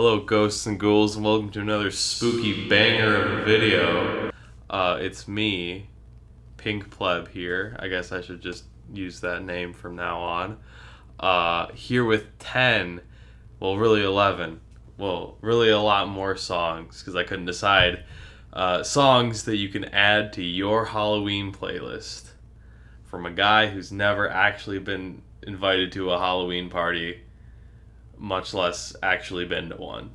Hello, ghosts and ghouls, and welcome to another spooky banger of a video. It's me, Pink Pleb here. I guess I should just use that name from now on. Here with 10, well, really 11. Well, really a lot more songs, because I couldn't decide. Songs that you can add to your Halloween playlist from a guy who's never actually been invited to a Halloween party, much less actually been to one.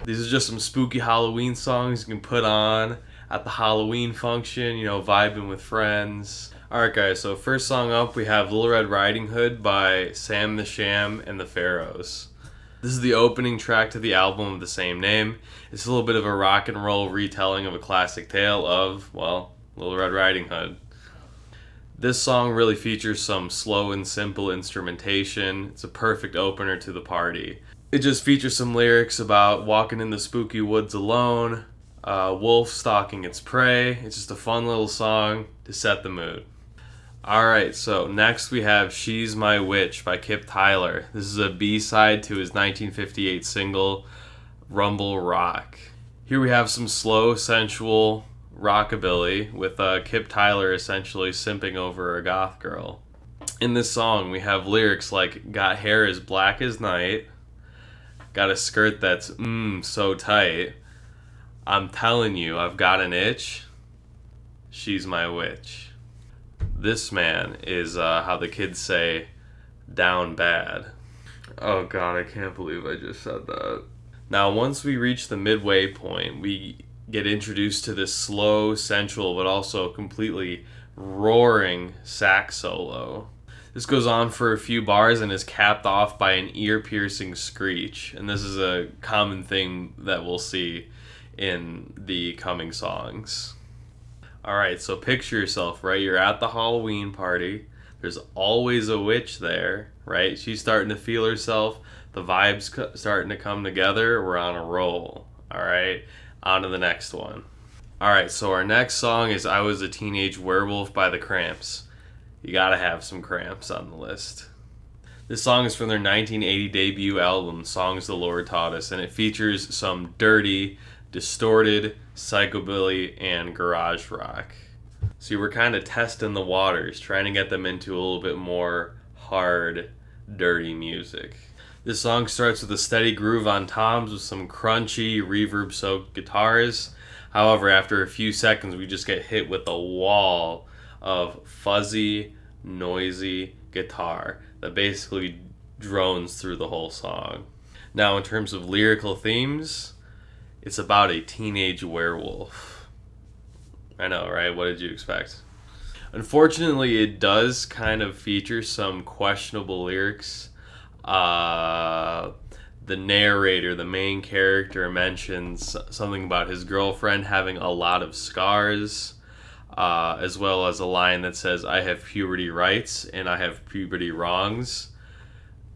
These are just some spooky Halloween songs you can put on at the Halloween function, vibing with friends. Alright guys, so first song up we have Little Red Riding Hood by Sam the Sham and the Pharaohs. This is the opening track to the album of the same name. It's a little bit of a rock and roll retelling of a classic tale of, well, Little Red Riding Hood. This song really features some slow and simple instrumentation. It's a perfect opener to the party. It just features some lyrics about walking in the spooky woods alone, wolf stalking its prey. It's just a fun little song to set the mood. Alright, so next we have She's My Witch by Kip Tyler. This is a B-side to his 1958 single, Rumble Rock. Here we have some slow, sensual rockabilly with Kip Tyler essentially simping over a goth girl. In this song we have lyrics like, got hair as black as night, got a skirt that's so tight, I'm telling you I've got an itch, she's my witch. This man is, how the kids say, down bad. Oh god, I can't believe I just said that. Now once we reach the midway point, we get introduced to this slow, sensual, but also completely roaring sax solo. This goes on for a few bars and is capped off by an ear-piercing screech, and this is a common thing that we'll see in the coming songs. Alright, so picture yourself, right? You're at the Halloween party. There's always a witch there, right? She's starting to feel herself. The vibes starting to come together. We're on a roll, alright? On to the next one. Alright, so our next song is I Was a Teenage Werewolf by the Cramps. You gotta have some Cramps on the list. This song is from their 1980 debut album, Songs the Lord Taught Us, and it features some dirty, distorted, psychobilly, and garage rock. So you were kind of testing the waters, trying to get them into a little bit more hard, dirty music. This song starts with a steady groove on toms with some crunchy, reverb-soaked guitars. However, after a few seconds, we just get hit with a wall of fuzzy, noisy guitar that basically drones through the whole song. Now, in terms of lyrical themes, it's about a teenage werewolf. I know, right? What did you expect? Unfortunately, it does kind of feature some questionable lyrics. The narrator, the main character, mentions something about his girlfriend having a lot of scars, as well as a line that says, I have puberty rights and I have puberty wrongs.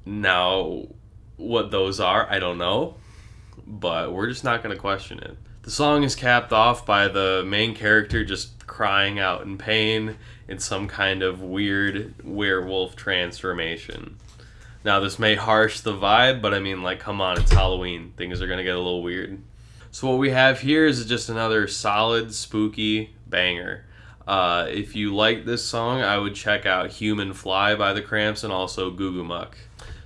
Now, what those are, I don't know, but we're just not going to question it. The song is capped off by the main character just crying out in pain in some kind of weird werewolf transformation. Now, this may harsh the vibe, but I mean, come on, it's Halloween. Things are going to get a little weird. So what we have here is just another solid, spooky banger. If you like this song, I would check out Human Fly by the Cramps and also Goo Goo Muck.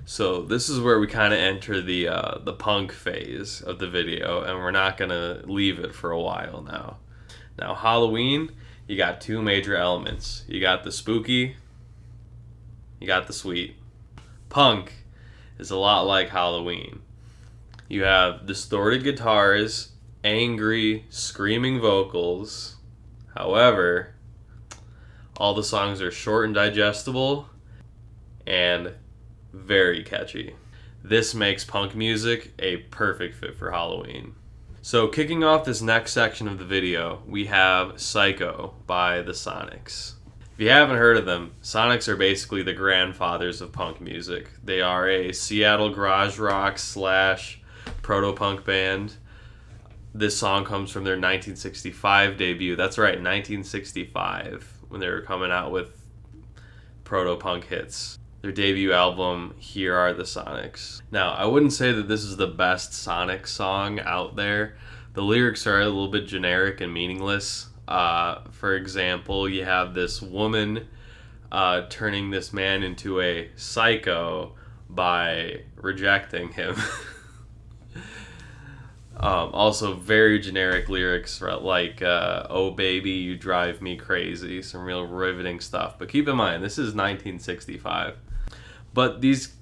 So this is where we kind of enter the punk phase of the video, and we're not going to leave it for a while now. Now, Halloween, you got two major elements. You got the spooky, you got the sweet. Punk is a lot like Halloween. You have distorted guitars, angry, screaming vocals. However, all the songs are short and digestible and very catchy. This makes punk music a perfect fit for Halloween. So kicking off this next section of the video, we have Psycho by the Sonics. If you haven't heard of them, Sonics are basically the grandfathers of punk music. They are a Seattle garage rock / proto-punk band. This song comes from their 1965 debut. That's right, 1965, when they were coming out with proto-punk hits. their debut album, Here Are the Sonics. Now, I wouldn't say that this is the best Sonic song out there. The lyrics are a little bit generic and meaningless. For example, you have this woman turning this man into a psycho by rejecting him. Also, very generic lyrics like, oh baby, you drive me crazy. Some real riveting stuff. But keep in mind, this is 1965. But these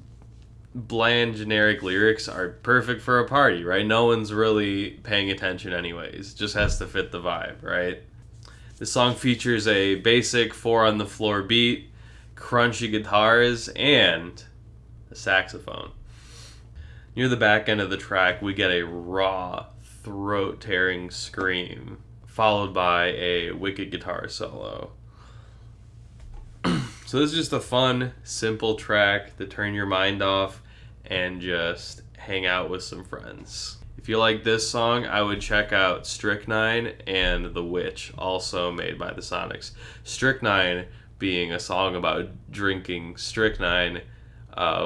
bland, generic lyrics are perfect for a party, right? No one's really paying attention anyways. Just has to fit the vibe, right? The song features a basic 4-on-the-floor beat, crunchy guitars, and a saxophone. Near the back end of the track, we get a raw, throat-tearing scream, followed by a wicked guitar solo. So this is just a fun, simple track to turn your mind off and just hang out with some friends. If you like this song, I would check out Strychnine and The Witch, also made by the Sonics. Strychnine being a song about drinking strychnine,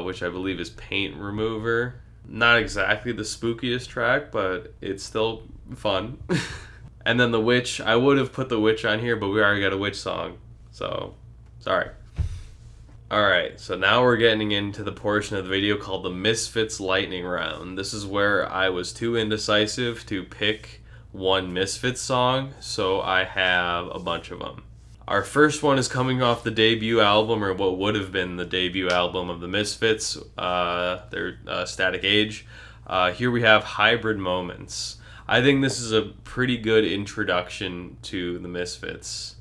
which I believe is paint remover. Not exactly the spookiest track, but it's still fun. And then The Witch, I would have put The Witch on here, but we already got a Witch song, so sorry. Alright, so now we're getting into the portion of the video called the Misfits Lightning Round. This is where I was too indecisive to pick one Misfits song, so I have a bunch of them. Our first one is coming off the debut album, or what would have been the debut album of the Misfits, their Static Age. Here we have Hybrid Moments. I think this is a pretty good introduction to the Misfits.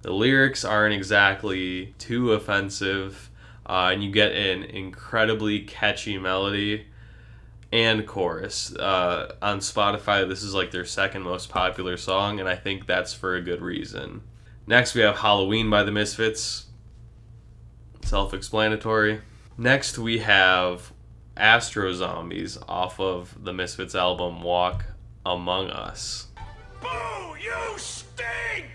The lyrics aren't exactly too offensive, and you get an incredibly catchy melody and chorus. On Spotify, this is like their second most popular song, and I think that's for a good reason. Next, we have Halloween by the Misfits. Self-explanatory. Next, we have Astro Zombies off of the Misfits album Walk Among Us. Boo! You stink!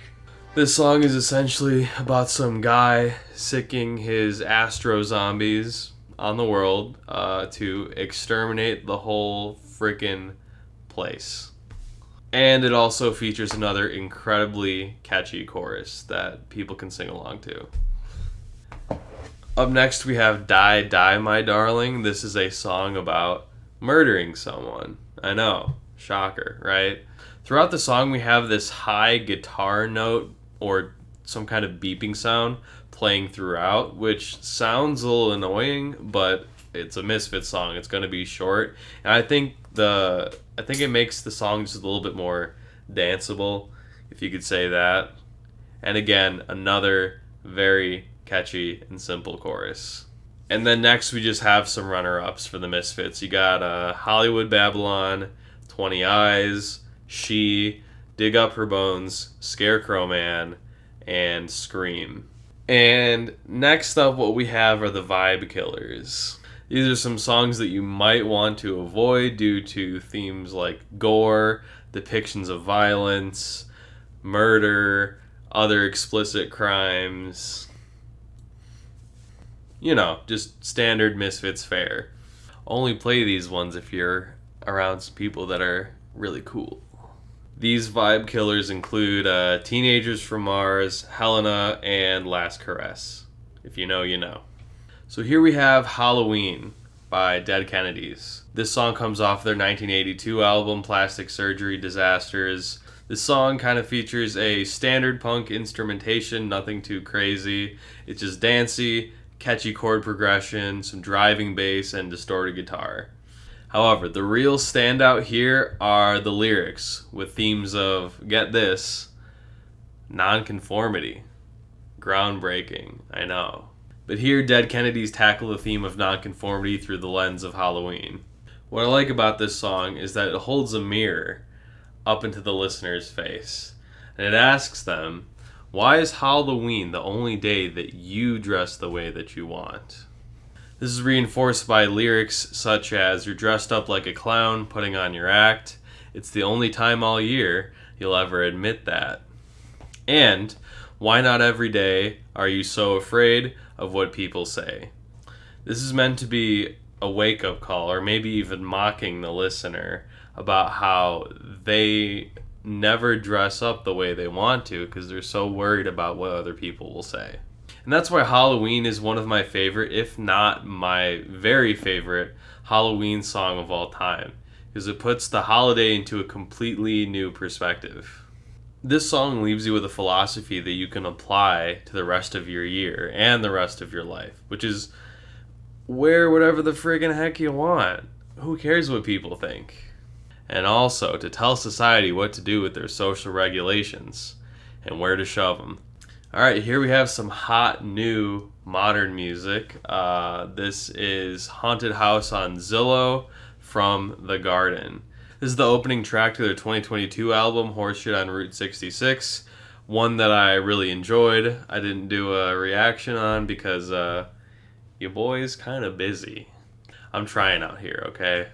This song is essentially about some guy sicking his Astro Zombies on the world to exterminate the whole frickin' place. And it also features another incredibly catchy chorus that people can sing along to. Up next, we have Die, Die, My Darling. This is a song about murdering someone. I know, shocker, right? Throughout the song, we have this high guitar note or some kind of beeping sound playing throughout, which sounds a little annoying, but it's a Misfits song. It's going to be short, and I think it makes the song just a little bit more danceable, if you could say that. And again, another very catchy and simple chorus. And then next we just have some runner-ups for the Misfits. You got Hollywood Babylon, 20 Eyes, She, Dig Up Her Bones, Scarecrow Man, and Scream. And next up, what we have are the Vibe Killers. These are some songs that you might want to avoid due to themes like gore, depictions of violence, murder, other explicit crimes. You know, just standard Misfits fare. Only play these ones if you're around some people that are really cool. These Vibe Killers include Teenagers from Mars, Helena, and Last Caress. If you know, you know. So here we have Halloween by Dead Kennedys. This song comes off their 1982 album, Plastic Surgery Disasters. This song kind of features a standard punk instrumentation, nothing too crazy. It's just dancey, catchy chord progression, some driving bass, and distorted guitar. However, the real standout here are the lyrics, with themes of, get this, nonconformity. Groundbreaking, I know. But here, Dead Kennedys tackle the theme of nonconformity through the lens of Halloween. What I like about this song is that it holds a mirror up into the listener's face, and it asks them, why is Halloween the only day that you dress the way that you want? This is reinforced by lyrics such as, you're dressed up like a clown, putting on your act. It's the only time all year you'll ever admit that. And, why not every day are you so afraid of what people say? This is meant to be a wake-up call, or maybe even mocking the listener about how they never dress up the way they want to because they're so worried about what other people will say. And that's why Halloween is one of my favorite, if not my very favorite, Halloween song of all time, because it puts the holiday into a completely new perspective. This song leaves you with a philosophy that you can apply to the rest of your year and the rest of your life, which is wear whatever the friggin' heck you want. Who cares what people think? And also to tell society what to do with their social regulations and where to shove them. Alright, here we have some hot new modern music. This is Haunted House on Zillow from The Garden. This is the opening track to their 2022 album, Horseshit on Route 66. One that I really enjoyed. I didn't do a reaction on because your boy's kind of busy. I'm trying out here, okay?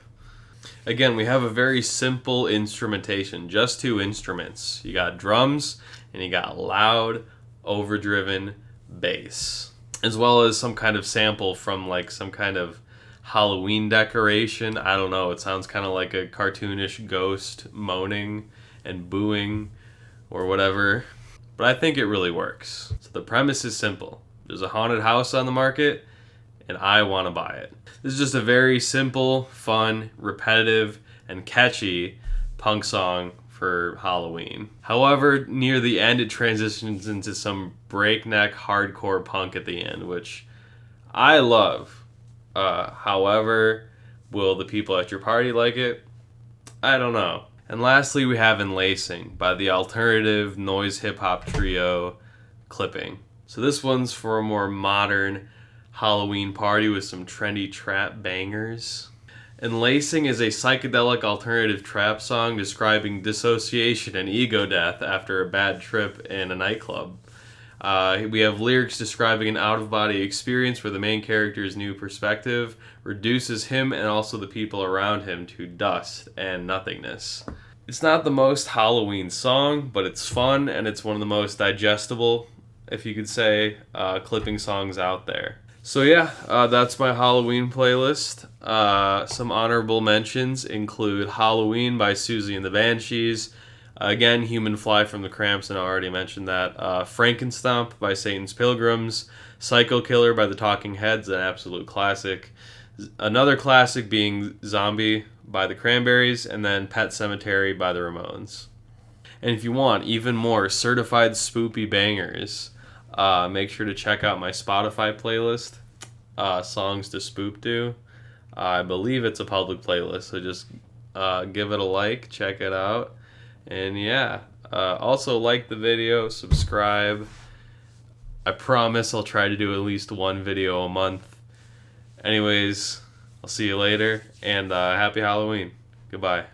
Again, we have a very simple instrumentation, just two instruments. You got drums and you got loud, overdriven bass, as well as some kind of sample from like some kind of Halloween decoration. I don't know, it sounds kind of like a cartoonish ghost moaning and booing or whatever, but I think it really works. So the premise is simple. There's a haunted house on the market and I want to buy it. This is just a very simple, fun, repetitive, and catchy punk song for Halloween. However, near the end, it transitions into some breakneck hardcore punk at the end, which I love. However, will the people at your party like it? I don't know. And lastly, we have Enlacing by the alternative noise hip-hop trio Clipping. So this one's for a more modern Halloween party with some trendy trap bangers. Enlacing is a psychedelic alternative trap song describing dissociation and ego death after a bad trip in a nightclub. We have lyrics describing an out-of-body experience where the main character's new perspective reduces him and also the people around him to dust and nothingness. It's not the most Halloween song, but it's fun and it's one of the most digestible, if you could say, clipping songs out there. So yeah, that's my Halloween playlist. Some honorable mentions include Halloween by Susie and the Banshees. Again, Human Fly from the Cramps, and I already mentioned that. Frankenstomp by Satan's Pilgrims. Psycho Killer by the Talking Heads, an absolute classic. Another classic being Zombie by the Cranberries, and then Pet Sematary by the Ramones. And if you want even more certified spoopy bangers, make sure to check out my Spotify playlist, Songs to Spoop To. I believe it's a public playlist, so just give it a like, check it out. And yeah, also like the video, subscribe. I promise I'll try to do at least one video a month. Anyways, I'll see you later, and happy Halloween. Goodbye.